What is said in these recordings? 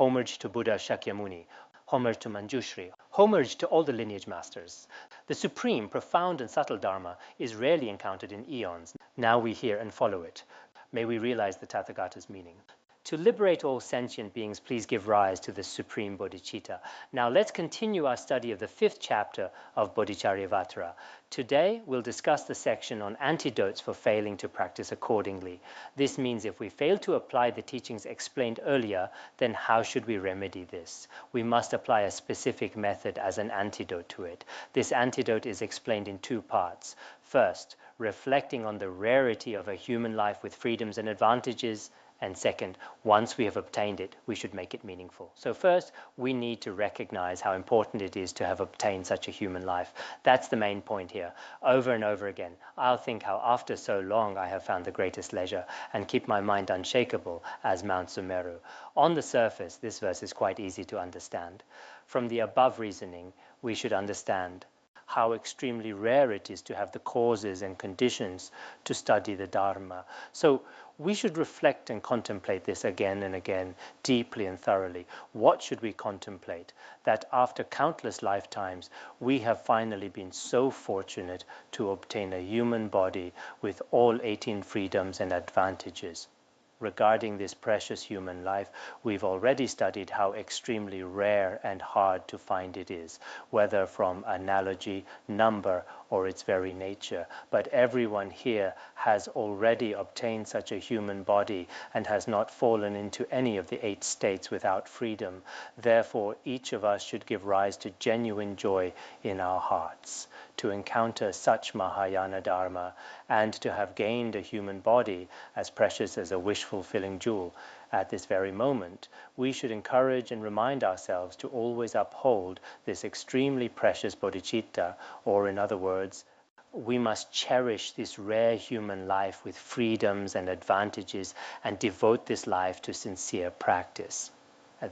homage to Buddha Shakyamuni, homage to Manjushri, homage to all the lineage masters. The supreme, profound and subtle Dharma is rarely encountered in eons. Now we hear and follow it. May we realize the Tathagata's meaning. To liberate all sentient beings, please give rise to the supreme bodhicitta. Now let's continue our study of the 5th chapter of Bodhicharyavatara. Today we'll discuss the section on antidotes for failing to practice accordingly. This means if we fail to apply the teachings explained earlier, then how should we remedy this? We must apply a specific method as an antidote to it. This antidote is explained in 2 parts. First, reflecting on the rarity of a human life with freedoms and advantages, and second, once we have obtained it, we should make it meaningful. So first, we need to recognize how important it is to have obtained such a human life. That's the main point here. Over and over again, I'll think how after so long I have found the greatest leisure and keep my mind unshakable as Mount Sumeru. On the surface, this verse is quite easy to understand. From the above reasoning, we should understand how extremely rare it is to have the causes and conditions to study the Dharma. So we should reflect and contemplate this again and again, deeply and thoroughly. What should we contemplate? That after countless lifetimes, we have finally been so fortunate to obtain a human body with all 18 freedoms and advantages. Regarding this precious human life, we've already studied how extremely rare and hard to find it is, whether from analogy, number, or its very nature. But everyone here has already obtained such a human body and has not fallen into any of the 8 states without freedom. Therefore, each of us should give rise to genuine joy in our hearts to encounter such Mahayana Dharma and to have gained a human body as precious as a wish-fulfilling jewel. At this very moment, we should encourage and remind ourselves to always uphold this extremely precious bodhicitta, or in other words, we must cherish this rare human life with freedoms and advantages and devote this life to sincere practice.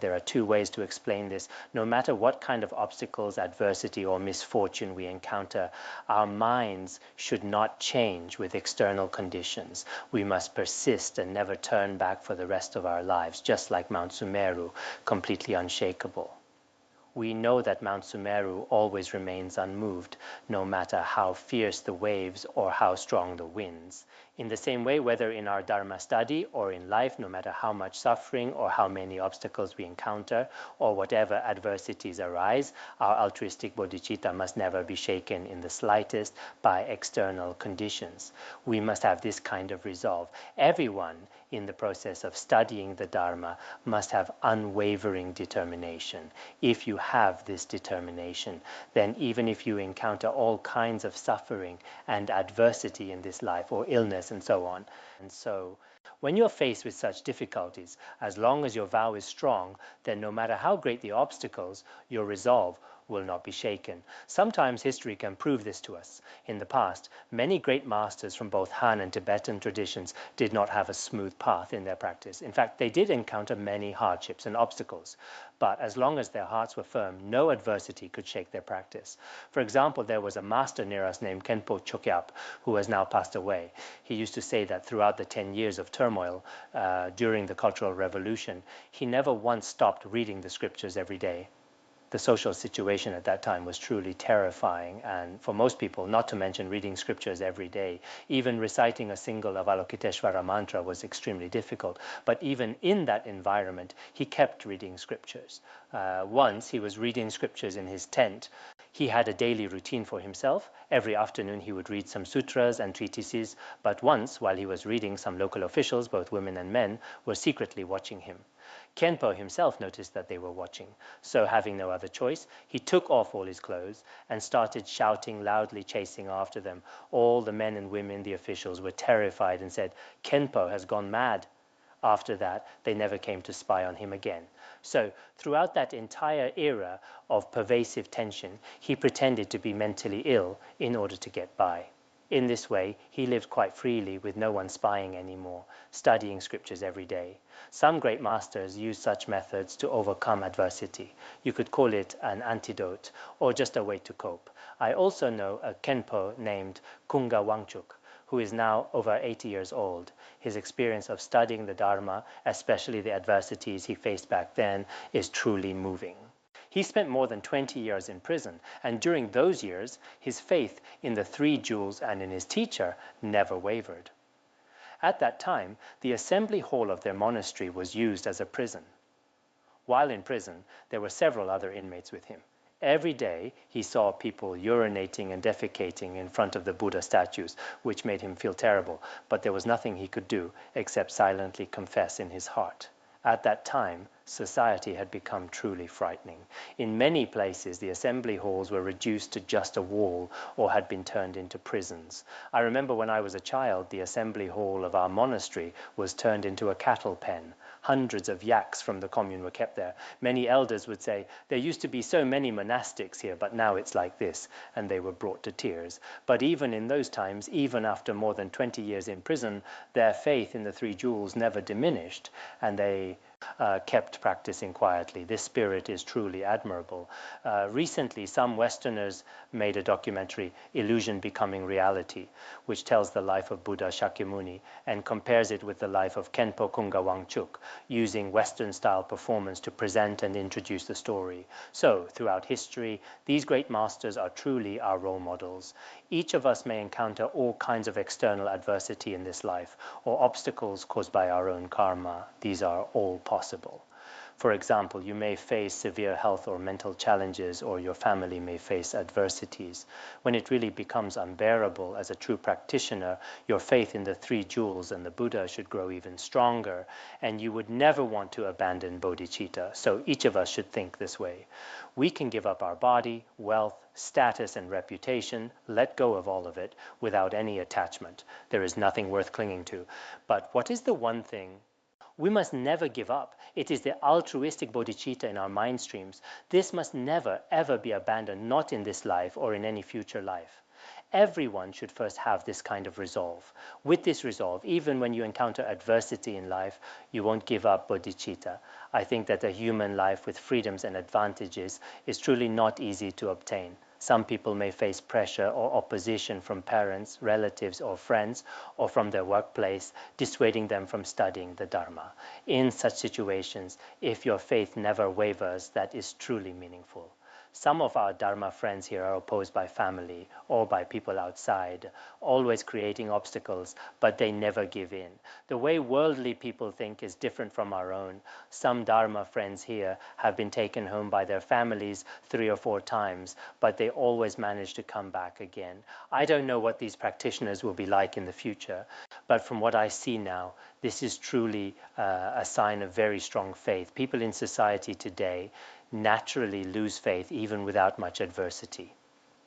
There are 2 ways to explain this. No matter what kind of obstacles, adversity, or misfortune we encounter, our minds should not change with external conditions. We must persist and never turn back for the rest of our lives, just like Mount Sumeru, completely unshakable. We know that Mount Sumeru always remains unmoved, no matter how fierce the waves or how strong the winds. In the same way, whether in our Dharma study or in life, no matter how much suffering or how many obstacles we encounter or whatever adversities arise, our altruistic bodhicitta must never be shaken in the slightest by external conditions. We must have this kind of resolve. Everyone in the process of studying the Dharma must have unwavering determination. If you have this determination, then even if you encounter all kinds of suffering and adversity in this life, or illness and so on. And so, when you're faced with such difficulties, as long as your vow is strong, then no matter how great the obstacles, your resolve will not be shaken. Sometimes history can prove this to us. In the past, many great masters from both Han and Tibetan traditions did not have a smooth path in their practice. In fact, they did encounter many hardships and obstacles. But as long as their hearts were firm, no adversity could shake their practice. For example, there was a master near us named Khenpo Sodargye, who has now passed away. He used to say that throughout the 10 years of turmoil during the Cultural Revolution, he never once stopped reading the scriptures every day. The social situation at that time was truly terrifying, and for most people, not to mention reading scriptures every day, even reciting a single Avalokiteshvara mantra was extremely difficult. But even in that environment, he kept reading scriptures. Once he was reading scriptures in his tent. He had a daily routine for himself. Every afternoon he would read some sutras and treatises, but once, while he was reading, some local officials, both women and men, were secretly watching him. Khenpo himself noticed that they were watching, so having no other choice, he took off all his clothes and started shouting loudly, chasing after them. All the men and women, the officials, were terrified and said, "Khenpo has gone mad." After that, they never came to spy on him again. So, throughout that entire era of pervasive tension, he pretended to be mentally ill in order to get by. In this way, he lived quite freely with no one spying anymore, studying scriptures every day. Some great masters use such methods to overcome adversity. You could call it an antidote or just a way to cope. I also know a Khenpo named Kunga Wangchuk, who is now over 80 years old. His experience of studying the Dharma, especially the adversities he faced back then, is truly moving. He spent more than 20 years in prison, and during those years, his faith in the Three Jewels and in his teacher never wavered. At that time, the assembly hall of their monastery was used as a prison. While in prison, there were several other inmates with him. Every day, he saw people urinating and defecating in front of the Buddha statues, which made him feel terrible, but there was nothing he could do except silently confess in his heart. At that time, society had become truly frightening. In many places, the assembly halls were reduced to just a wall or had been turned into prisons. I remember when I was a child, the assembly hall of our monastery was turned into a cattle pen. Hundreds of yaks from the commune were kept there. Many elders would say, there used to be so many monastics here, but now it's like this, and they were brought to tears. But even in those times, even after more than 20 years in prison, their faith in the Three Jewels never diminished, and they kept practicing quietly. This spirit is truly admirable. Recently, some Westerners made a documentary, Illusion Becoming Reality, which tells the life of Buddha Shakyamuni and compares it with the life of Khenpo Wangchuk, using Western-style performance to present and introduce the story. So, throughout history, these great masters are truly our role models. Each of us may encounter all kinds of external adversity in this life, or obstacles caused by our own karma. These are all possible. For example, you may face severe health or mental challenges, or your family may face adversities. When it really becomes unbearable as a true practitioner, your faith in the Three Jewels and the Buddha should grow even stronger, and you would never want to abandon bodhicitta. So each of us should think this way. We can give up our body, wealth, status, and reputation, let go of all of it without any attachment. There is nothing worth clinging to. But what is the one thing we must never give up? It is the altruistic bodhicitta in our mind streams. This must never, ever be abandoned, not in this life or in any future life. Everyone should first have this kind of resolve. With this resolve, even when you encounter adversity in life, you won't give up bodhicitta. I think that a human life with freedoms and advantages is truly not easy to obtain. Some people may face pressure or opposition from parents, relatives, or friends, or from their workplace, dissuading them from studying the Dharma. In such situations, if your faith never wavers, that is truly meaningful. Some of our Dharma friends here are opposed by family or by people outside, always creating obstacles, but they never give in. The way worldly people think is different from our own. Some Dharma friends here have been taken home by their families 3 or 4 times, but they always manage to come back again. I don't know what these practitioners will be like in the future, but from what I see now, this is truly a sign of very strong faith. People in society today naturally lose faith even without much adversity.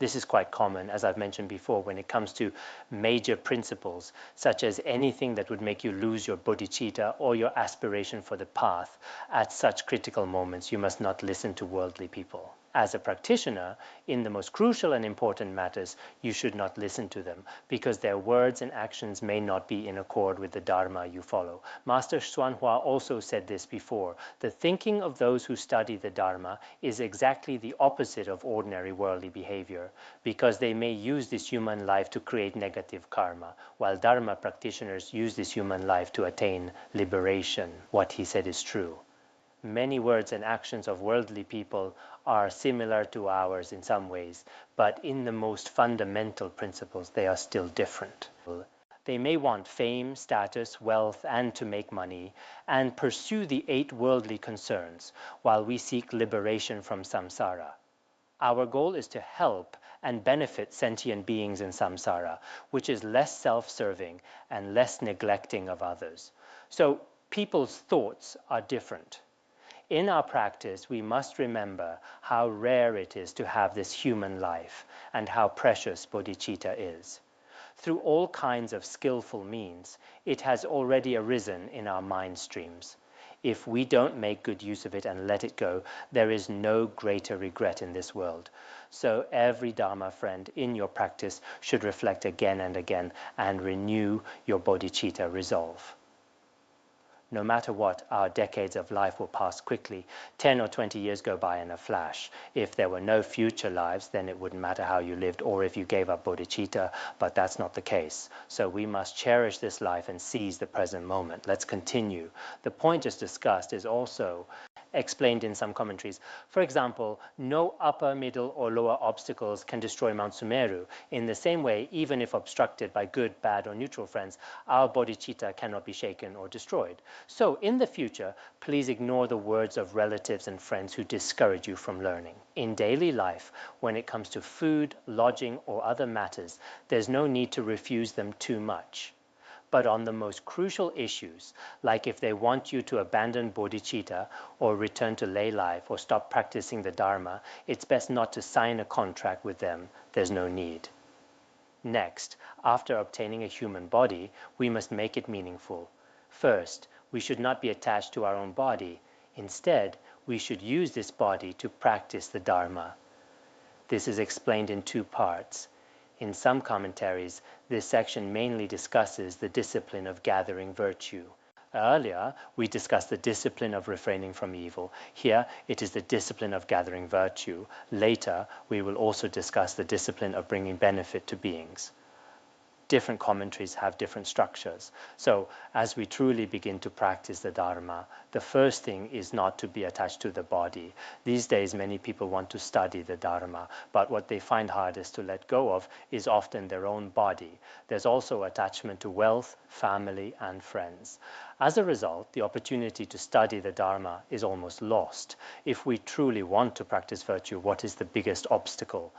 This is quite common, as I've mentioned before, when it comes to major principles, such as anything that would make you lose your bodhicitta or your aspiration for the path. At such critical moments, you must not listen to worldly people. As a practitioner, in the most crucial and important matters, you should not listen to them, because their words and actions may not be in accord with the Dharma you follow. Master Hsuan also said this before. The thinking of those who study the Dharma is exactly the opposite of ordinary worldly behavior, because they may use this human life to create negative karma, while Dharma practitioners use this human life to attain liberation. What he said is true. Many words and actions of worldly people are similar to ours in some ways, but in the most fundamental principles, they are still different. They may want fame, status, wealth, and to make money, and pursue the 8 worldly concerns, while we seek liberation from samsara. Our goal is to help and benefit sentient beings in samsara, which is less self-serving and less neglecting of others. So people's thoughts are different. In our practice, we must remember how rare it is to have this human life and how precious bodhicitta is. Through all kinds of skillful means, it has already arisen in our mind streams. If we don't make good use of it and let it go, there is no greater regret in this world. So every Dharma friend in your practice should reflect again and again and renew your bodhicitta resolve. No matter what, our decades of life will pass quickly. 10 or 20 years go by in a flash. If there were no future lives, then it wouldn't matter how you lived or if you gave up bodhicitta, but that's not the case. So we must cherish this life and seize the present moment. Let's continue. The point just discussed is also explained in some commentaries. For example, no upper, middle, or lower obstacles can destroy Mount Sumeru. In the same way, even if obstructed by good, bad, or neutral friends, our bodhicitta cannot be shaken or destroyed. So, in the future, please ignore the words of relatives and friends who discourage you from learning. In daily life, when it comes to food, lodging, or other matters, there's no need to refuse them too much. But on the most crucial issues, like if they want you to abandon bodhicitta or return to lay life or stop practicing the Dharma, it's best not to sign a contract with them. There's no need. Next, after obtaining a human body, we must make it meaningful. First, we should not be attached to our own body. Instead, we should use this body to practice the Dharma. This is explained in two parts. In some commentaries, this section mainly discusses the discipline of gathering virtue. Earlier, we discussed the discipline of refraining from evil. Here, it is the discipline of gathering virtue. Later, we will also discuss the discipline of bringing benefit to beings. Different commentaries have different structures. So, as we truly begin to practice the Dharma, the first thing is not to be attached to the body. These days, many people want to study the Dharma, but what they find hardest to let go of is often their own body. There's also attachment to wealth, family, and friends. As a result, the opportunity to study the Dharma is almost lost. If we truly want to practice virtue, what is the biggest obstacle?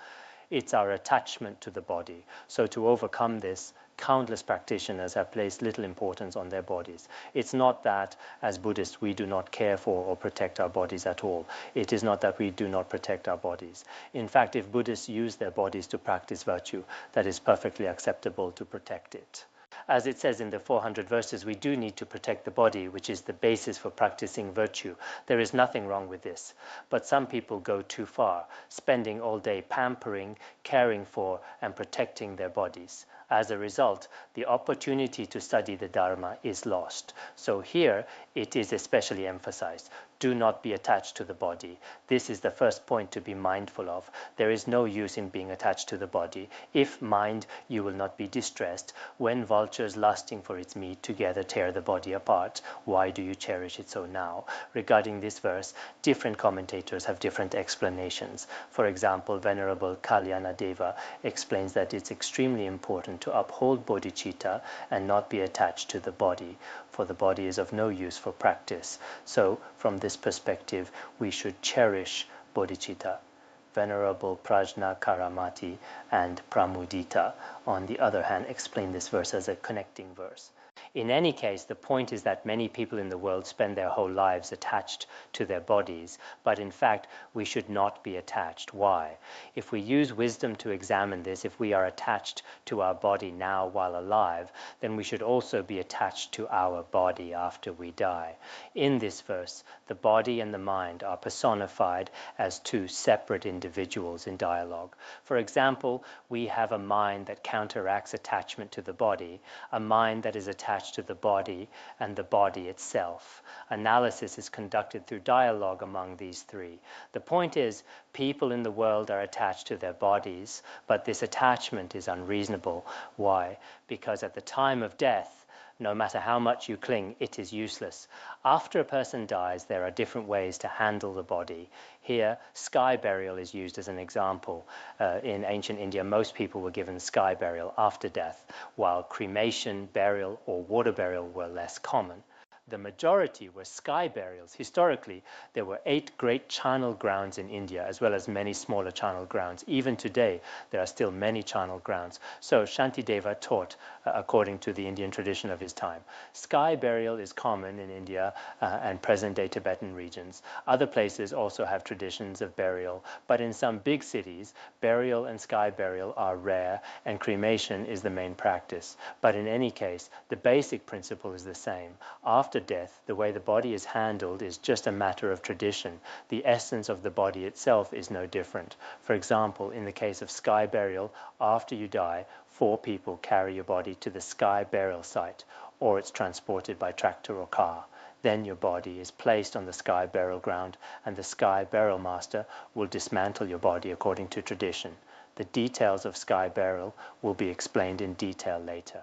It's our attachment to the body. So to overcome this, countless practitioners have placed little importance on their bodies. It's not that, as Buddhists, we do not care for or protect our bodies at all. It is not that we do not protect our bodies. In fact, if Buddhists use their bodies to practice virtue, that is perfectly acceptable to protect it. As it says in the 400 verses, we do need to protect the body, which is the basis for practicing virtue. There is nothing wrong with this. But some people go too far, spending all day pampering, caring for, and protecting their bodies. As a result, the opportunity to study the Dharma is lost. So here, it is especially emphasized. Do not be attached to the body. This is the first point to be mindful of. There is no use in being attached to the body. If mind, you will not be distressed. When vultures lusting for its meat together tear the body apart, why do you cherish it so now? Regarding this verse, different commentators have different explanations. For example, Venerable Kalyanadeva explains that it's extremely important to uphold bodhicitta and not be attached to the body, for the body is of no use for practice. So, from this perspective, we should cherish bodhicitta. Venerable Prajna Karamati and Pramudita, on the other hand, explain this verse as a connecting verse. In any case, the point is that many people in the world spend their whole lives attached to their bodies, but in fact, we should not be attached. Why? If we use wisdom to examine this, if we are attached to our body now while alive, then we should also be attached to our body after we die. In this verse, the body and the mind are personified as two separate individuals in dialogue. For example, we have a mind that counteracts attachment to the body, a mind that is attached to the body and the body itself. Analysis is conducted through dialogue among these three. The point is, people in the world are attached to their bodies, but this attachment is unreasonable. Why? Because at the time of death, no matter how much you cling, it is useless. After a person dies, there are different ways to handle the body. Here, sky burial is used as an example. In ancient India, most people were given sky burial after death, while cremation, burial, or water burial were less common. The majority were sky burials. Historically, there were 8 great charnel grounds in India, as well as many smaller charnel grounds. Even today, there are still many charnel grounds. So Shantideva taught according to the Indian tradition of his time. Sky burial is common in India and present-day Tibetan regions. Other places also have traditions of burial, but in some big cities, burial and sky burial are rare, and cremation is the main practice. But in any case, the basic principle is the same. After death, the way the body is handled is just a matter of tradition. The essence of the body itself is no different. For example, in the case of sky burial, after you die, 4 people carry your body to the sky burial site, or it's transported by tractor or car. Then your body is placed on the sky burial ground, and the sky burial master will dismantle your body according to tradition. The details of sky burial will be explained in detail later.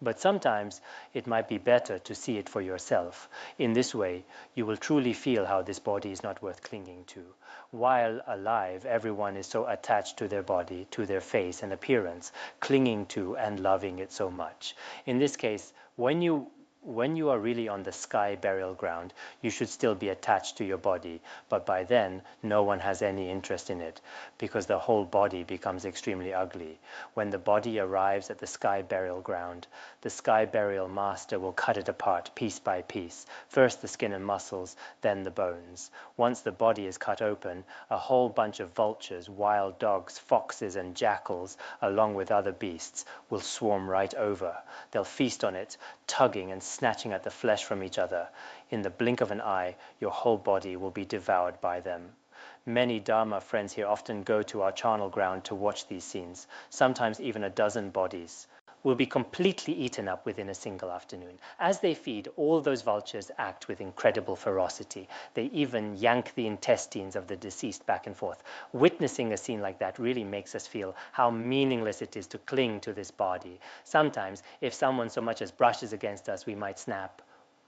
But sometimes it might be better to see it for yourself. In this way, you will truly feel how this body is not worth clinging to. While alive, everyone is so attached to their body, to their face and appearance, clinging to and loving it so much. In this case, when you are really on the sky burial ground, you should still be attached to your body, but by then no one has any interest in it, because the whole body becomes extremely ugly. When the body arrives at the sky burial ground, the sky burial master will cut it apart piece by piece, first the skin and muscles, then the bones. Once the body is cut open, a whole bunch of vultures, wild dogs, foxes and jackals, along with other beasts, will swarm right over. They'll feast on it, tugging and snatching at the flesh from each other. In the blink of an eye, your whole body will be devoured by them. Many Dharma friends here often go to our charnel ground to watch these scenes. Sometimes even a dozen bodies will be completely eaten up within a single afternoon. As they feed, all those vultures act with incredible ferocity. They even yank the intestines of the deceased back and forth. Witnessing a scene like that really makes us feel how meaningless it is to cling to this body. Sometimes, if someone so much as brushes against us, we might snap.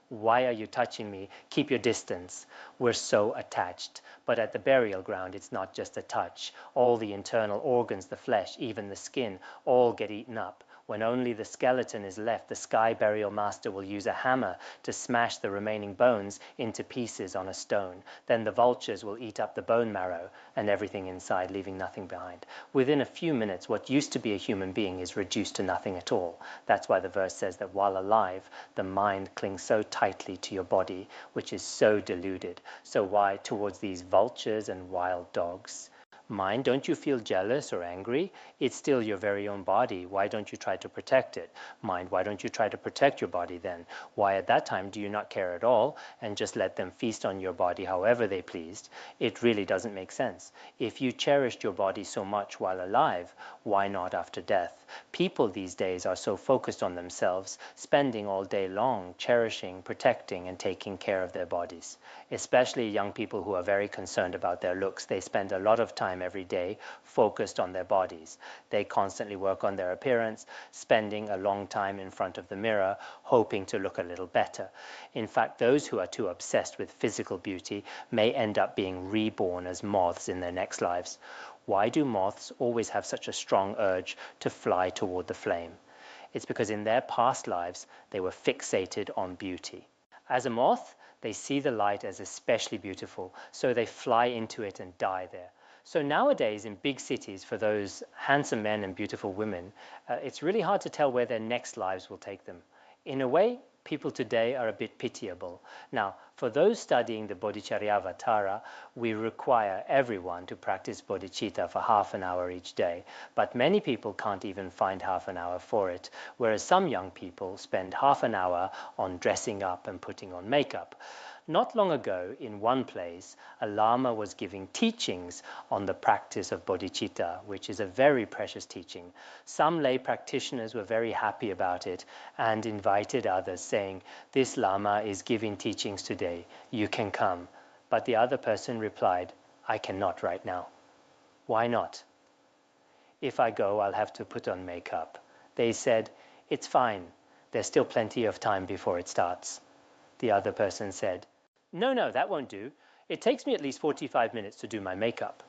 Why are you touching me? Keep your distance. We're so attached. But at the burial ground, it's not just a touch. All the internal organs, the flesh, even the skin, all get eaten up. When only the skeleton is left, the sky burial master will use a hammer to smash the remaining bones into pieces on a stone. Then the vultures will eat up the bone marrow and everything inside, leaving nothing behind. Within a few minutes, what used to be a human being is reduced to nothing at all. That's why the verse says that while alive, the mind clings so tightly to your body, which is so deluded. So why towards these vultures and wild dogs? Mind, don't you feel jealous or angry? It's still your very own body. Why don't you try to protect it? Mind, why don't you try to protect your body then? Why at that time do you not care at all and just let them feast on your body however they pleased? It really doesn't make sense. If you cherished your body so much while alive, why not after death? People these days are so focused on themselves, spending all day long cherishing, protecting, and taking care of their bodies. Especially young people who are very concerned about their looks. They spend a lot of time every day focused on their bodies. They constantly work on their appearance, spending a long time in front of the mirror, hoping to look a little better. In fact, those who are too obsessed with physical beauty may end up being reborn as moths in their next lives. Why do moths always have such a strong urge to fly toward the flame? It's because in their past lives, they were fixated on beauty. As a moth, they see the light as especially beautiful, so they fly into it and die there. So nowadays in big cities, for those handsome men and beautiful women, it's really hard to tell where their next lives will take them. In a way, people today are a bit pitiable. Now, for those studying the Bodhicharyavatara, we require everyone to practice bodhicitta for half an hour each day, but many people can't even find half an hour for it, whereas some young people spend half an hour on dressing up and putting on makeup. Not long ago, in one place, a Lama was giving teachings on the practice of bodhicitta, which is a very precious teaching. Some lay practitioners were very happy about it and invited others, saying, "This Lama is giving teachings today, you can come." But the other person replied, "I cannot right now." "Why not?" "If I go, I'll have to put on makeup." They said, "It's fine, there's still plenty of time before it starts." The other person said, No, that won't do. It takes me at least 45 minutes to do my makeup."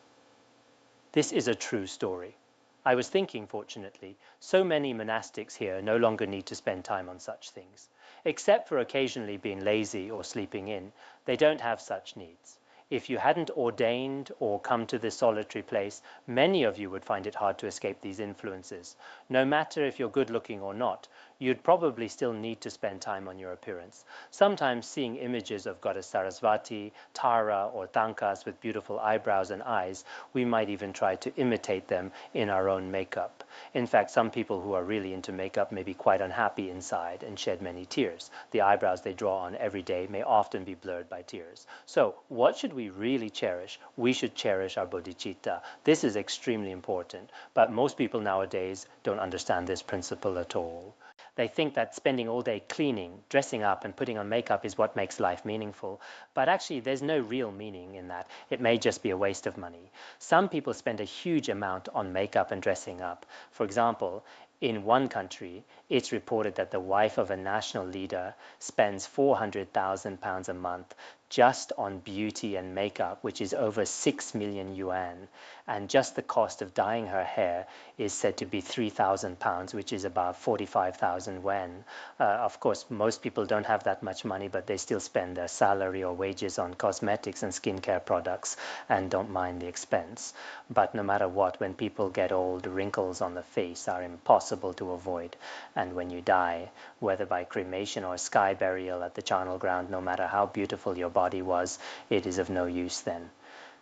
This is a true story. I was thinking, fortunately, so many monastics here no longer need to spend time on such things. Except for occasionally being lazy or sleeping in, they don't have such needs. If you hadn't ordained or come to this solitary place, many of you would find it hard to escape these influences. No matter if you're good looking or not, you'd probably still need to spend time on your appearance. Sometimes seeing images of Goddess Sarasvati, Tara, or Tankas with beautiful eyebrows and eyes, we might even try to imitate them in our own makeup. In fact, some people who are really into makeup may be quite unhappy inside and shed many tears. The eyebrows they draw on every day may often be blurred by tears. So, what should we really cherish? We should cherish our bodhicitta. This is extremely important, but most people nowadays don't understand this principle at all. They think that spending all day cleaning, dressing up, and putting on makeup is what makes life meaningful. But actually, there's no real meaning in that. It may just be a waste of money. Some people spend a huge amount on makeup and dressing up. For example, in one country, it's reported that the wife of a national leader spends £400,000 a month just on beauty and makeup, which is over 6 million yuan. And just the cost of dyeing her hair is said to be £3,000, which is about 45,000 yuan. Of course, most people don't have that much money, but they still spend their salary or wages on cosmetics and skincare products and don't mind the expense. But no matter what, when people get old, wrinkles on the face are impossible to avoid. And when you die, whether by cremation or sky burial at the charnel ground, no matter how beautiful your body was, it is of no use then.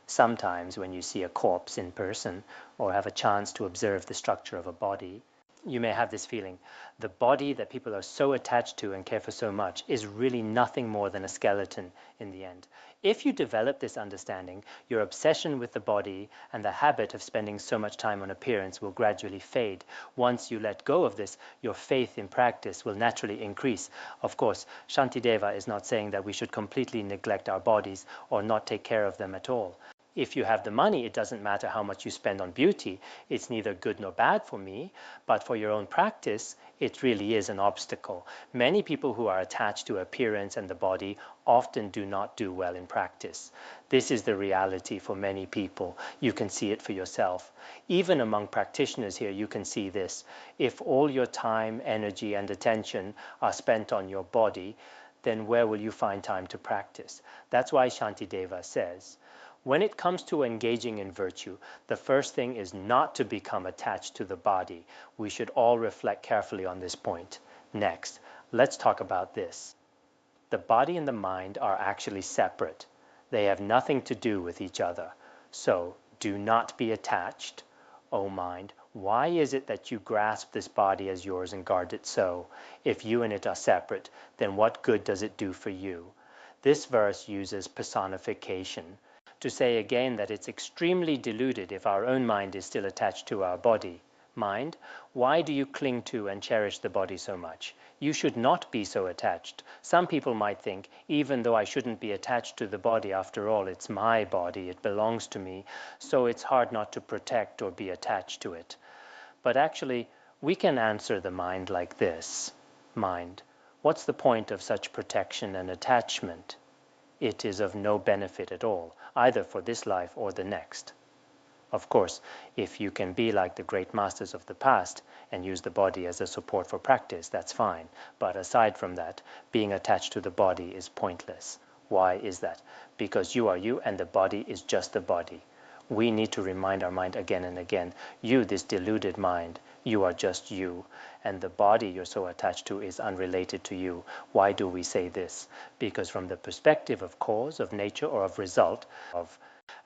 Sometimes when you see a corpse in person or have a chance to observe the structure of a body, you may have this feeling. The body that people are so attached to and care for so much is really nothing more than a skeleton in the end. If you develop this understanding, your obsession with the body and the habit of spending so much time on appearance will gradually fade. Once you let go of this, your faith in practice will naturally increase. Of course, Shantideva is not saying that we should completely neglect our bodies or not take care of them at all. If you have the money, it doesn't matter how much you spend on beauty. It's neither good nor bad for me, but for your own practice, it really is an obstacle. Many people who are attached to appearance and the body often do not do well in practice. This is the reality for many people. You can see it for yourself. Even among practitioners here, you can see this. If all your time, energy, and attention are spent on your body, then where will you find time to practice? That's why Shantideva says, when it comes to engaging in virtue, the first thing is not to become attached to the body. We should all reflect carefully on this point. Next, let's talk about this. The body and the mind are actually separate. They have nothing to do with each other. So, do not be attached. O mind, why is it that you grasp this body as yours and guard it so? If you and it are separate, then what good does it do for you? This verse uses personification to say again that it's extremely deluded if our own mind is still attached to our body. Mind, why do you cling to and cherish the body so much? You should not be so attached. Some people might think, even though I shouldn't be attached to the body, after all, it's my body, it belongs to me, so it's hard not to protect or be attached to it. But actually, we can answer the mind like this. Mind, what's the point of such protection and attachment? It is of no benefit at all, either for this life or the next. Of course, if you can be like the great masters of the past and use the body as a support for practice, that's fine. But aside from that, being attached to the body is pointless. Why is that? Because you are you and the body is just the body. We need to remind our mind again and again, you, this deluded mind, you are just you, and the body you're so attached to is unrelated to you. Why do we say this? Because from the perspective of cause, of nature, or of result,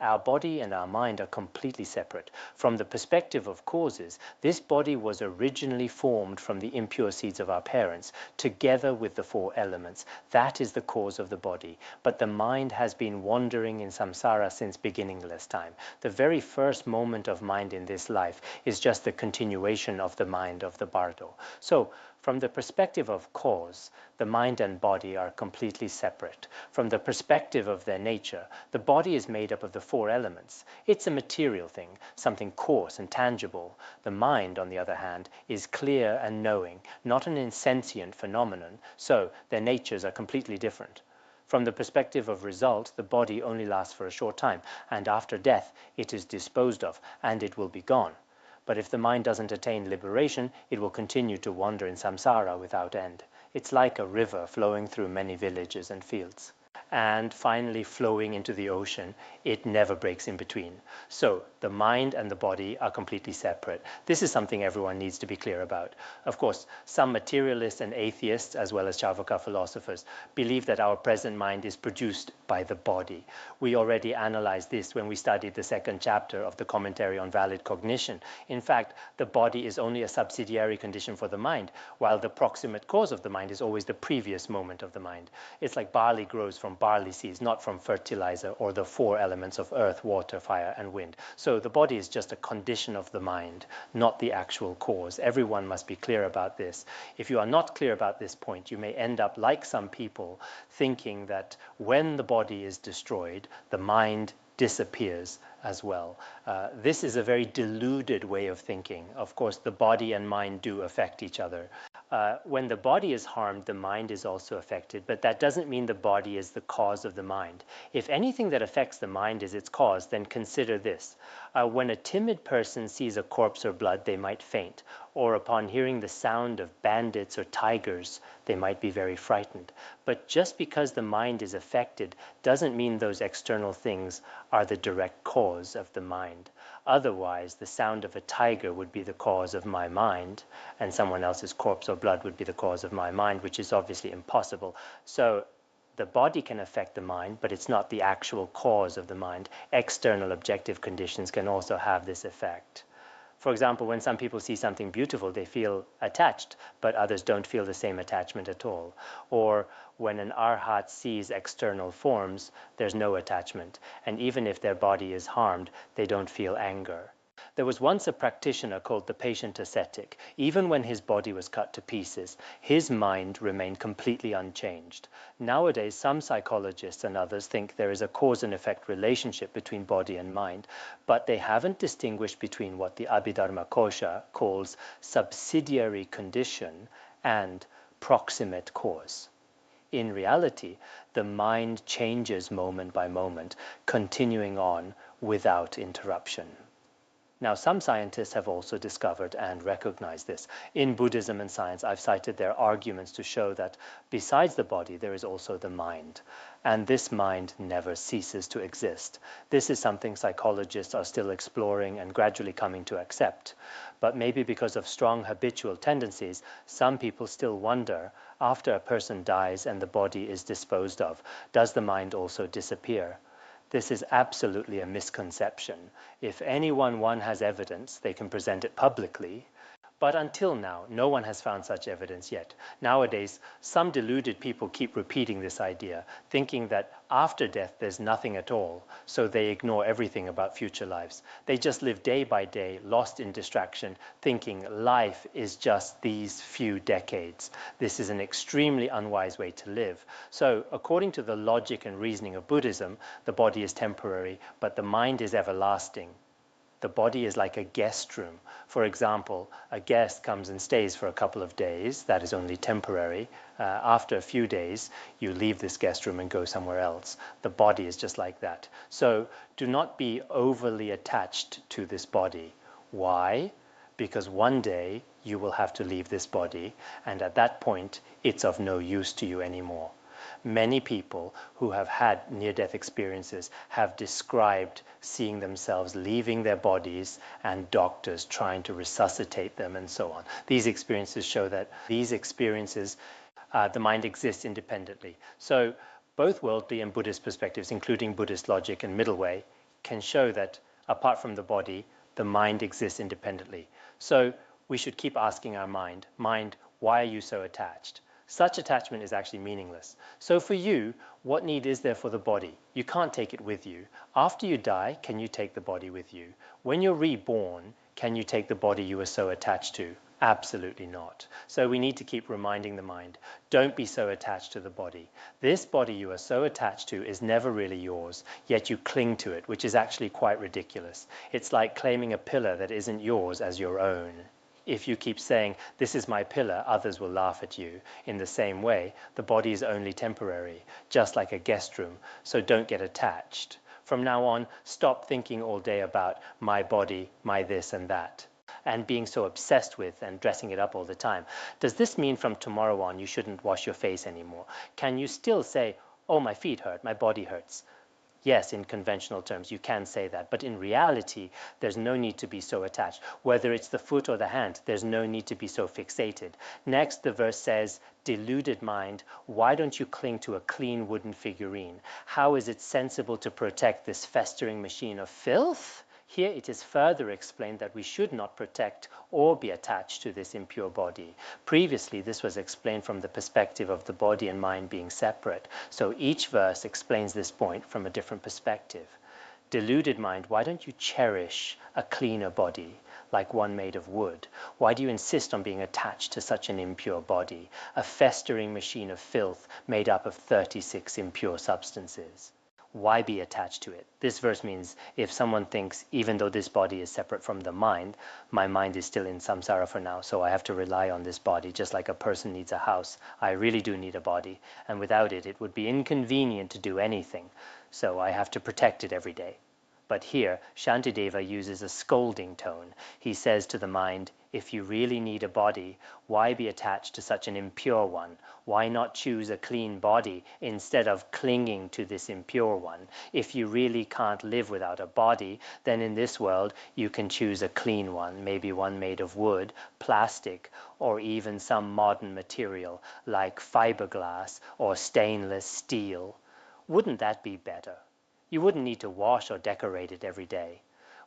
our body and our mind are completely separate. From the perspective of causes, this body was originally formed from the impure seeds of our parents, together with the four elements. That is the cause of the body. But the mind has been wandering in samsara since beginningless time. The very first moment of mind in this life is just the continuation of the mind of the bardo. So, from the perspective of cause, the mind and body are completely separate. From the perspective of their nature, the body is made up of the four elements. It's a material thing, something coarse and tangible. The mind, on the other hand, is clear and knowing, not an insentient phenomenon, so their natures are completely different. From the perspective of result, the body only lasts for a short time, and after death it is disposed of, and it will be gone. But if the mind doesn't attain liberation, it will continue to wander in samsara without end. It's like a river flowing through many villages and fields. And finally flowing into the ocean, it never breaks in between. So the mind and the body are completely separate. This is something everyone needs to be clear about. Of course, some materialists and atheists, as well as Charvaka philosophers, believe that our present mind is produced by the body. We already analyzed this when we studied the second chapter of the commentary on valid cognition. In fact, the body is only a subsidiary condition for the mind, while the proximate cause of the mind is always the previous moment of the mind. It's like barley grows from barley seeds, not from fertilizer or the four elements of earth, water, fire, and wind. So the body is just a condition of the mind, not the actual cause. Everyone must be clear about this. If you are not clear about this point, you may end up, like some people, thinking that when the body is destroyed, the mind disappears as well. This is a very deluded way of thinking. Of course, the body and mind do affect each other. When the body is harmed, the mind is also affected, but that doesn't mean the body is the cause of the mind. If anything that affects the mind is its cause, then consider this. When a timid person sees a corpse or blood, they might faint, or upon hearing the sound of bandits or tigers, they might be very frightened. But just because the mind is affected doesn't mean those external things are the direct cause of the mind. Otherwise, the sound of a tiger would be the cause of my mind, and someone else's corpse or blood would be the cause of my mind, which is obviously impossible. So the body can affect the mind, but it's not the actual cause of the mind. External objective conditions can also have this effect. For example, when some people see something beautiful, they feel attached, but others don't feel the same attachment at all. Or when an arhat sees external forms, there's no attachment. And even if their body is harmed, they don't feel anger. There was once a practitioner called the patient ascetic. Even when his body was cut to pieces, his mind remained completely unchanged. Nowadays, some psychologists and others think there is a cause and effect relationship between body and mind, but they haven't distinguished between what the Abhidharma Kosha calls subsidiary condition and proximate cause. In reality, the mind changes moment by moment, continuing on without interruption. Now, some scientists have also discovered and recognized this. In Buddhism and science, I've cited their arguments to show that besides the body, there is also the mind. And this mind never ceases to exist. This is something psychologists are still exploring and gradually coming to accept. But maybe because of strong habitual tendencies, some people still wonder, after a person dies and the body is disposed of, does the mind also disappear? This is absolutely a misconception. If one has evidence, they can present it publicly. But until now, no one has found such evidence yet. Nowadays, some deluded people keep repeating this idea, thinking that after death there's nothing at all, so they ignore everything about future lives. They just live day by day, lost in distraction, thinking life is just these few decades. This is an extremely unwise way to live. So, according to the logic and reasoning of Buddhism, the body is temporary, but the mind is everlasting. The body is like a guest room. For example, a guest comes and stays for a couple of days. That is only temporary. After a few days, you leave this guest room and go somewhere else. The body is just like that. So do not be overly attached to this body. Why? Because one day you will have to leave this body, and at that point, it's of no use to you anymore. Many people who have had near-death experiences have described seeing themselves leaving their bodies and doctors trying to resuscitate them and so on. These experiences show that the mind exists independently. So both worldly and Buddhist perspectives, including Buddhist logic and middle way, can show that apart from the body, the mind exists independently. So we should keep asking our mind, why are you so attached? Such attachment is actually meaningless. So for you, what need is there for the body? You can't take it with you. After you die, can you take the body with you? When you're reborn, can you take the body you were so attached to? Absolutely not. So we need to keep reminding the mind, don't be so attached to the body. This body you are so attached to is never really yours, yet you cling to it, which is actually quite ridiculous. It's like claiming a pillar that isn't yours as your own. If you keep saying, this is my pillar, others will laugh at you. In the same way, the body is only temporary, just like a guest room, so don't get attached. From now on, stop thinking all day about my body, my this and that, and being so obsessed with and dressing it up all the time. Does this mean from tomorrow on you shouldn't wash your face anymore? Can you still say, oh, my feet hurt, my body hurts? Yes, in conventional terms, you can say that. But in reality, there's no need to be so attached. Whether it's the foot or the hand, there's no need to be so fixated. Next, the verse says, deluded mind, why don't you cling to a clean wooden figurine? How is it sensible to protect this festering machine of filth? Here it is further explained that we should not protect or be attached to this impure body. Previously, this was explained from the perspective of the body and mind being separate. So each verse explains this point from a different perspective. Deluded mind, why don't you cherish a cleaner body, like one made of wood? Why do you insist on being attached to such an impure body, a festering machine of filth made up of 36 impure substances? Why be attached to it? This verse means if someone thinks, even though this body is separate from the mind, my mind is still in samsara for now, so I have to rely on this body, just like a person needs a house. I really do need a body, and without it, it would be inconvenient to do anything, so I have to protect it every day. But here, Shantideva uses a scolding tone. He says to the mind, if you really need a body, why be attached to such an impure one? Why not choose a clean body instead of clinging to this impure one? If you really can't live without a body, then in this world you can choose a clean one, maybe one made of wood, plastic, or even some modern material like fiberglass or stainless steel. Wouldn't that be better? You wouldn't need to wash or decorate it every day.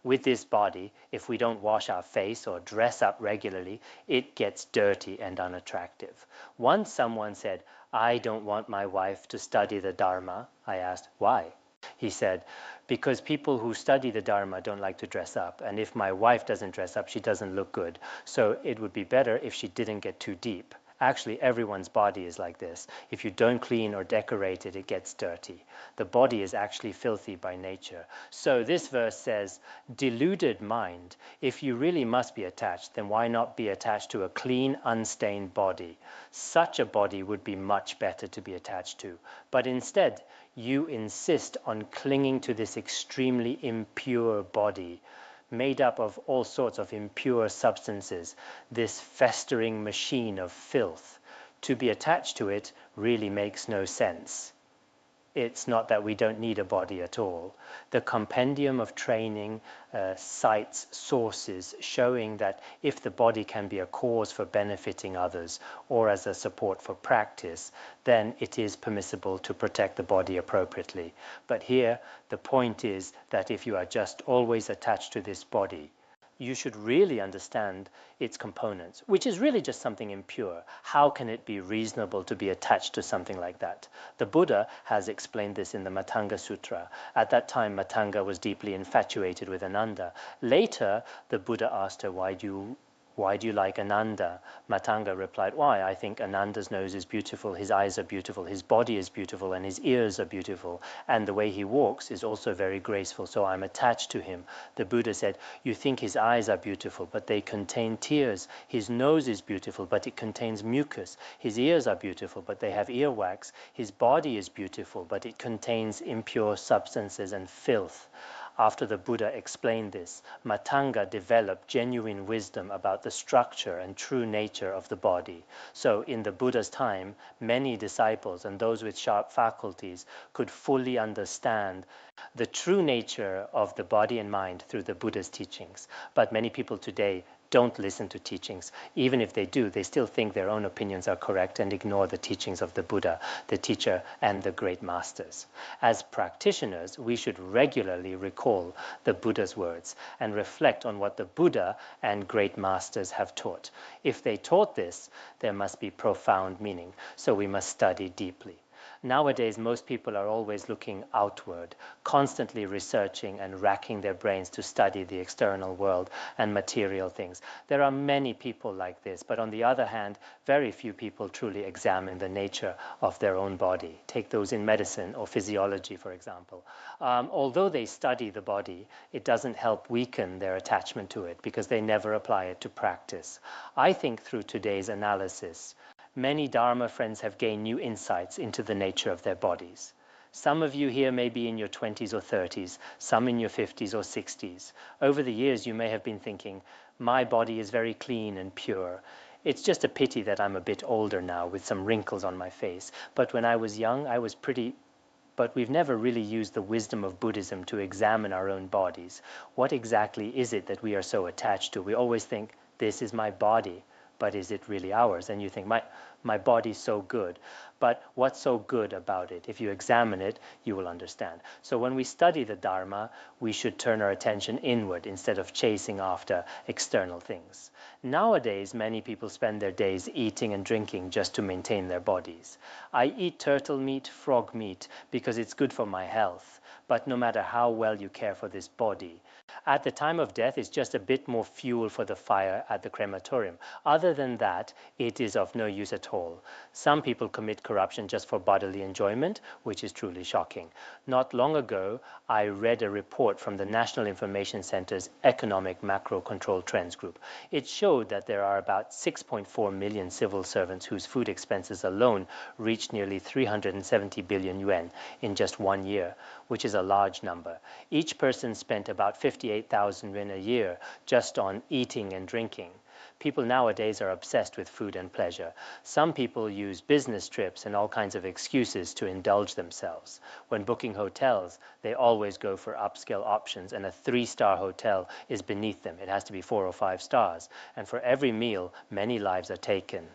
With this body, if we don't wash our face or dress up regularly, it gets dirty and unattractive. Once someone said, I don't want my wife to study the Dharma. I asked, why? He said, because people who study the Dharma don't like to dress up, and if my wife doesn't dress up, she doesn't look good. So it would be better if she didn't get too deep. Actually, everyone's body is like this. If you don't clean or decorate it, it gets dirty. The body is actually filthy by nature. So this verse says, deluded mind, if you really must be attached, then why not be attached to a clean, unstained body? Such a body would be much better to be attached to. But instead, you insist on clinging to this extremely impure body, made up of all sorts of impure substances, this festering machine of filth. To be attached to it really makes no sense. It's not that we don't need a body at all. The compendium of training cites sources showing that if the body can be a cause for benefiting others or as a support for practice, then it is permissible to protect the body appropriately. But here, the point is that if you are just always attached to this body, you should really understand its components, which is really just something impure. How can it be reasonable to be attached to something like that? The Buddha has explained this in the Matanga Sutra. At that time, Matanga was deeply infatuated with Ananda. Later, the Buddha asked her, why do you like Ananda? Matanga replied, why? I think Ananda's nose is beautiful, his eyes are beautiful, his body is beautiful, and his ears are beautiful, and the way he walks is also very graceful, so I'm attached to him. The Buddha said, you think his eyes are beautiful, but they contain tears. His nose is beautiful, but it contains mucus. His ears are beautiful, but they have earwax. His body is beautiful, but it contains impure substances and filth. After the Buddha explained this, Matanga developed genuine wisdom about the structure and true nature of the body. So in the Buddha's time, many disciples and those with sharp faculties could fully understand the true nature of the body and mind through the Buddha's teachings. But many people today don't listen to teachings. Even if they do, they still think their own opinions are correct and ignore the teachings of the Buddha, the teacher, and the great masters. As practitioners, we should regularly recall the Buddha's words and reflect on what the Buddha and great masters have taught. If they taught this, there must be profound meaning, so we must study deeply. Nowadays, most people are always looking outward, constantly researching and racking their brains to study the external world and material things. There are many people like this, but on the other hand, very few people truly examine the nature of their own body. Take those in medicine or physiology, for example. Although they study the body, it doesn't help weaken their attachment to it because they never apply it to practice. I think through today's analysis, many Dharma friends have gained new insights into the nature of their bodies. Some of you here may be in your 20s or 30s, some in your 50s or 60s. Over the years, you may have been thinking, my body is very clean and pure. It's just a pity that I'm a bit older now with some wrinkles on my face. But when I was young, I was pretty... But we've never really used the wisdom of Buddhism to examine our own bodies. What exactly is it that we are so attached to? We always think, this is my body. but is it really ours? And you think, my body's so good. But what's so good about it? If you examine it, you will understand. So when we study the Dharma, we should turn our attention inward instead of chasing after external things. Nowadays, many people spend their days eating and drinking just to maintain their bodies. I eat turtle meat, frog meat, because it's good for my health. But no matter how well you care for this body, at the time of death, it's just a bit more fuel for the fire at the crematorium. Other than that, it is of no use at all. Some people commit corruption just for bodily enjoyment, which is truly shocking. Not long ago, I read a report from the National Information Center's Economic Macro Control Trends Group. It showed that there are about 6.4 million civil servants whose food expenses alone reached nearly 370 billion yuan in just 1 year, which is a large number. Each person spent about 58,000 yuan a year just on eating and drinking. People nowadays are obsessed with food and pleasure. Some people use business trips and all kinds of excuses to indulge themselves. When booking hotels, they always go for upscale options, and a 3-star hotel is beneath them. It has to be 4 or 5 stars. And for every meal, many lives are taken.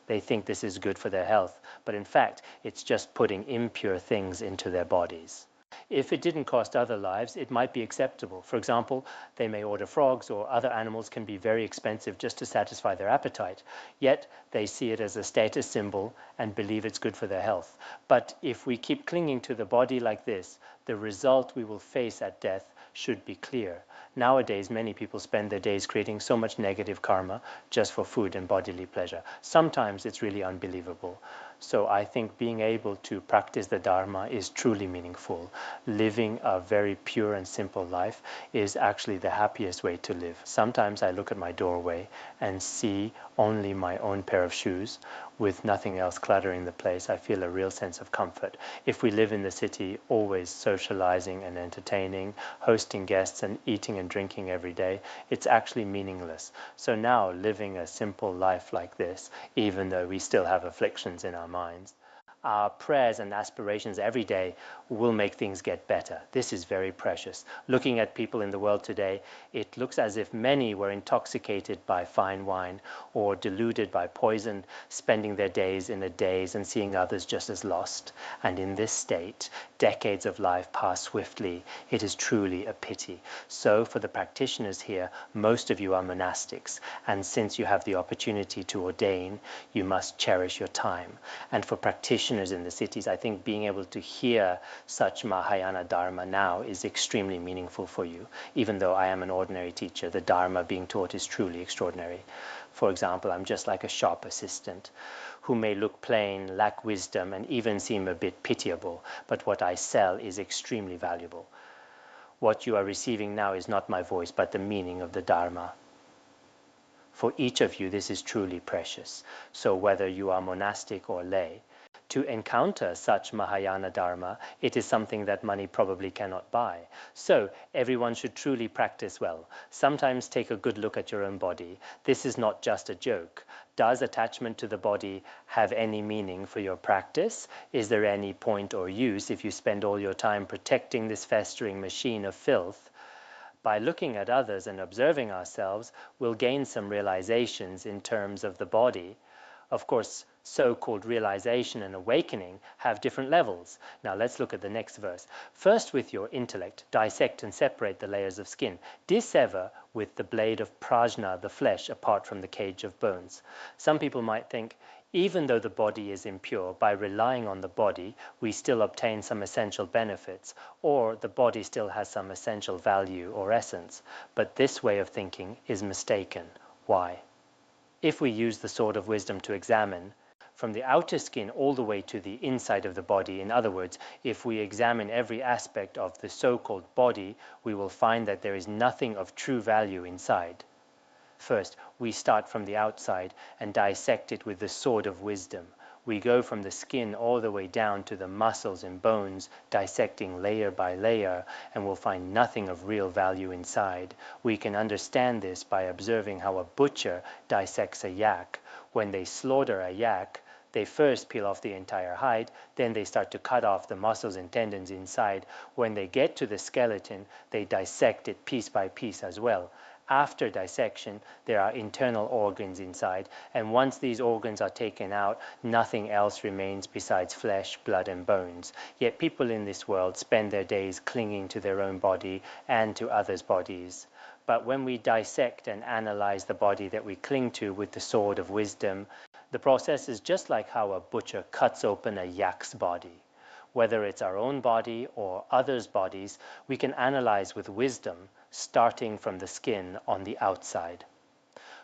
They think this is good for their health, but in fact, it's just putting impure things into their bodies. If it didn't cost other lives, it might be acceptable. For example, they may order frogs, or other animals can be very expensive just to satisfy their appetite. Yet they see it as a status symbol and believe it's good for their health. But if we keep clinging to the body like this, the result we will face at death should be clear. Nowadays, many people spend their days creating so much negative karma just for food and bodily pleasure. Sometimes it's really unbelievable. So I think being able to practice the Dharma is truly meaningful. Living a very pure and simple life is actually the happiest way to live. Sometimes I look at my doorway and see only my own pair of shoes with nothing else cluttering the place. I feel a real sense of comfort. If we live in the city, always socializing and entertaining, hosting guests and eating and drinking every day, it's actually meaningless. So now, living a simple life like this, even though we still have afflictions in our minds, our prayers and aspirations every day will make things get better. This is very precious. Looking at people in the world today, it looks as if many were intoxicated by fine wine or deluded by poison, spending their days in a daze and seeing others just as lost. And in this state, decades of life pass swiftly. It is truly a pity. So for the practitioners here, most of you are monastics, and since you have the opportunity to ordain, you must cherish your time. And for practitioners in the cities, I think being able to hear such Mahayana Dharma now is extremely meaningful for you. Even though I am an ordinary teacher, the Dharma being taught is truly extraordinary. For example, I'm just like a shop assistant who may look plain, lack wisdom, and even seem a bit pitiable, but what I sell is extremely valuable. What you are receiving now is not my voice, but the meaning of the Dharma. For each of you, this is truly precious. So whether you are monastic or lay, to encounter such Mahayana Dharma, it is something that money probably cannot buy. So everyone should truly practice well. Sometimes take a good look at your own body. This is not just a joke. Does attachment to the body have any meaning for your practice? Is there any point or use if you spend all your time protecting this festering machine of filth? By looking at others and observing ourselves, we'll gain some realizations in terms of the body. Of course, so-called realization and awakening have different levels. Now let's look at the next verse. First, with your intellect, dissect and separate the layers of skin. Dissever with the blade of prajna the flesh apart from the cage of bones. Some people might think, even though the body is impure, by relying on the body, we still obtain some essential benefits, or the body still has some essential value or essence. But this way of thinking is mistaken. Why? If we use the sword of wisdom to examine, from the outer skin all the way to the inside of the body, in other words, if we examine every aspect of the so-called body, we will find that there is nothing of true value inside. First, we start from the outside and dissect it with the sword of wisdom. We go from the skin all the way down to the muscles and bones, dissecting layer by layer, and we'll find nothing of real value inside. We can understand this by observing how a butcher dissects a yak. When they slaughter a yak, they first peel off the entire hide, then they start to cut off the muscles and tendons inside. When they get to the skeleton, they dissect it piece by piece as well. After dissection, there are internal organs inside, and once these organs are taken out, nothing else remains besides flesh, blood, and bones. Yet people in this world spend their days clinging to their own body and to others' bodies. But when we dissect and analyze the body that we cling to with the sword of wisdom, the process is just like how a butcher cuts open a yak's body. Whether it's our own body or others' bodies, we can analyze with wisdom, starting from the skin on the outside.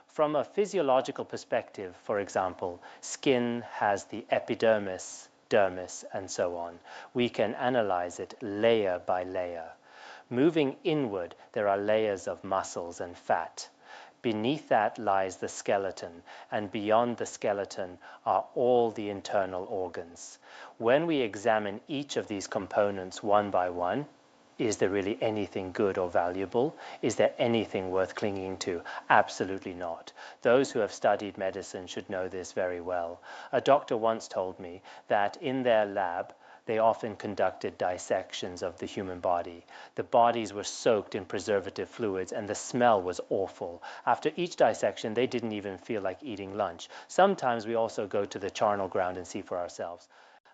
From a physiological perspective, for example, skin has the epidermis, dermis, and so on. We can analyze it layer by layer. Moving inward, there are layers of muscles and fat. Beneath that lies the skeleton, and beyond the skeleton are all the internal organs. When we examine each of these components one by one, is there really anything good or valuable? Is there anything worth clinging to? Absolutely not. Those who have studied medicine should know this very well. A doctor once told me that in their lab, they often conducted dissections of the human body. The bodies were soaked in preservative fluids and the smell was awful. After each dissection, they didn't even feel like eating lunch. Sometimes we also go to the charnel ground and see for ourselves.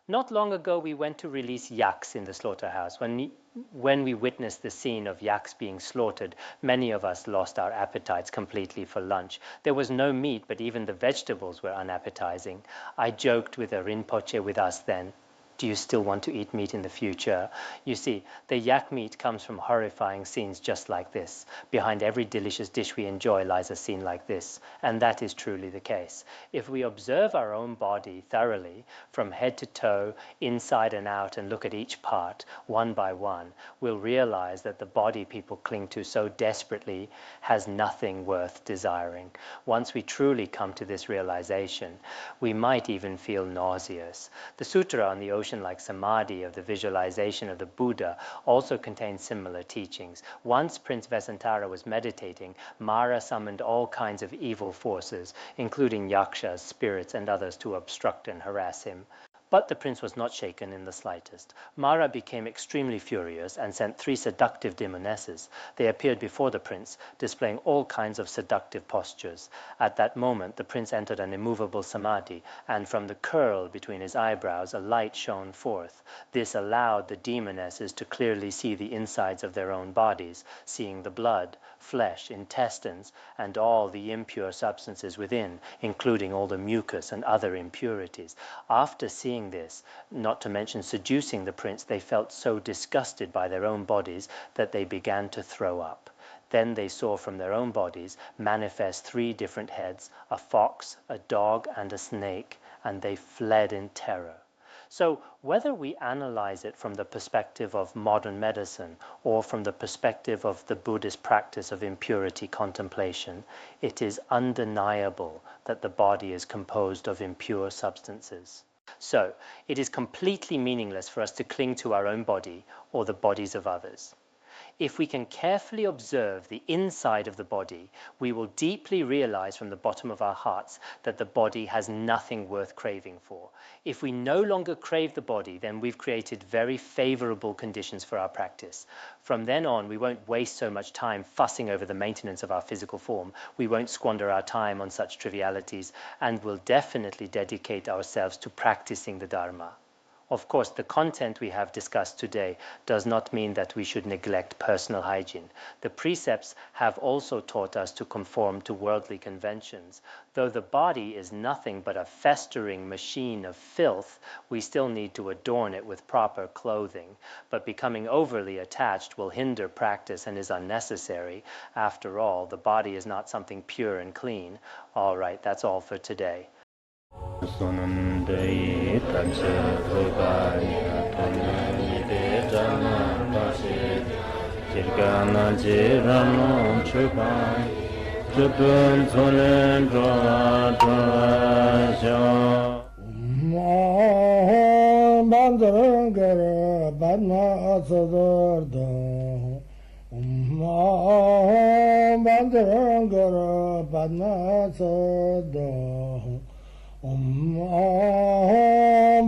Not long ago, we went to release yaks in the slaughterhouse. When we witnessed the scene of yaks being slaughtered, many of us lost our appetites completely for lunch. There was no meat, but even the vegetables were unappetizing. I joked with a Rinpoche with us then. Do you still want to eat meat in the future? You see, the yak meat comes from horrifying scenes just like this. Behind every delicious dish we enjoy lies a scene like this, and that is truly the case. If we observe our own body thoroughly, from head to toe, inside and out, and look at each part, one by one, we'll realize that the body people cling to so desperately has nothing worth desiring. Once we truly come to this realization, we might even feel nauseous. The sutra on the ocean-like samadhi of the visualization of the Buddha also contains similar teachings. Once Prince Vesantara was meditating, Mara summoned all kinds of evil forces, including yakshas, spirits, and others to obstruct and harass him. But the prince was not shaken in the slightest. Mara became extremely furious and sent 3 seductive demonesses. They appeared before the prince, displaying all kinds of seductive postures. At that moment, the prince entered an immovable samadhi, and from the curl between his eyebrows, a light shone forth. This allowed the demonesses to clearly see the insides of their own bodies, seeing the blood, flesh, intestines, and all the impure substances within, including all the mucus and other impurities. After seeing this, not to mention seducing the prince, they felt so disgusted by their own bodies that they began to throw up. Then they saw from their own bodies manifest 3 different heads, a fox, a dog, and a snake, and they fled in terror. So whether we analyze it from the perspective of modern medicine or from the perspective of the Buddhist practice of impurity contemplation, it is undeniable that the body is composed of impure substances. So it is completely meaningless for us to cling to our own body or the bodies of others. If we can carefully observe the inside of the body, we will deeply realize from the bottom of our hearts that the body has nothing worth craving for. If we no longer crave the body, then we've created very favorable conditions for our practice. From then on, we won't waste so much time fussing over the maintenance of our physical form. We won't squander our time on such trivialities, and will definitely dedicate ourselves to practicing the Dharma. Of course, the content we have discussed today does not mean that we should neglect personal hygiene. The precepts have also taught us to conform to worldly conventions. Though the body is nothing but a festering machine of filth, we still need to adorn it with proper clothing. But becoming overly attached will hinder practice and is unnecessary. After all, the body is not something pure and clean. All right, that's all for today. Sonandai Tamse Rogaya Tonani Dharma Pasi Jirgana Jirano Chupai Chupun Solen Droadroajo Bandarangara Badma Sodargye Bandarangara Badma Sodargye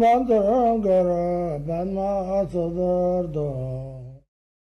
Bandarangara Badma Sodargye